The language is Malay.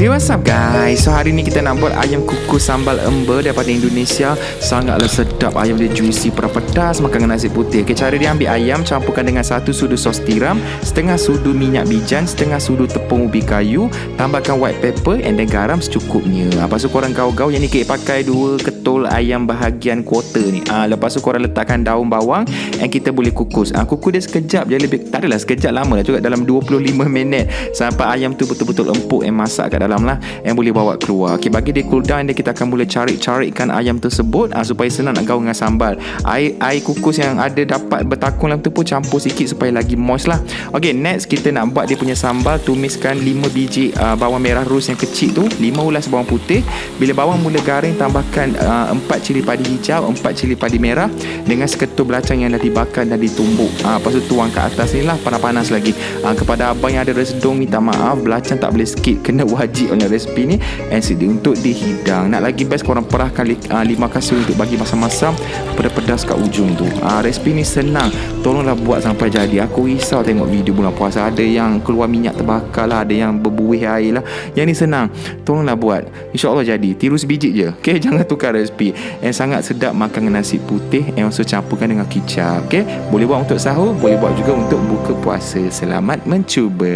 Hey, what's up guys? So hari ni kita nak buat ayam kukus sambal ember daripada Indonesia. Sangatlah sedap. Ayam dia juicy, pedas, makan dengan nasi putih. Okay, cara dia ambil ayam, campurkan dengan 1 sudu sos tiram, setengah sudu minyak bijan, setengah sudu tepung ubi kayu, tambahkan white pepper and then garam secukupnya. Lepas tu korang gaul-gaul. Yang ni kita pakai 2 ketul ayam bahagian quarter ni. Lepas tu korang letakkan daun bawang and kita boleh kukus. Kukus dia sekejap je, lebih tak adalah sekejap, lama lah juga, dalam 25 minit sampai ayam tu betul-betul empuk and masak kat dalam lah, yang boleh bawa keluar. Okay, bagi dia cool down, dan kita akan mula carik-carikkan ayam tersebut supaya senang nak gaul dengan sambal. Air kukus yang ada dapat bertakung dalam tu pun campur sikit supaya lagi moist lah. Okay, next kita nak buat dia punya sambal. Tumiskan 5 biji bawang merah ros yang kecil tu, 5 ulas bawang putih. Bila bawang mula garing, tambahkan 4 cili padi hijau, 4 cili padi merah dengan seketul belacang yang dah dibakar dan ditumbuk. Lepas tu tuang kat atas ni lah, panas-panas lagi. Kepada abang yang ada resedung, minta maaf, belacang tak boleh skip, kena wajib oleh resipi ni untuk dihidang. Nak lagi best, korang perahkan 5 kasut untuk bagi masam-masam pedas-pedas kat ujung tu. Resipi ni senang, tolonglah buat sampai jadi. Aku risau tengok video bulan puasa, ada yang keluar minyak terbakar lah, ada yang berbuih air lah. Yang ni senang, tolonglah buat, InsyaAllah jadi. Tiru sebiji je, okay? Jangan tukar resipi. Sangat sedap makan dengan nasi putih, also campurkan dengan kicap. Okay? Boleh buat untuk sahur, boleh buat juga untuk buka puasa. Selamat mencuba.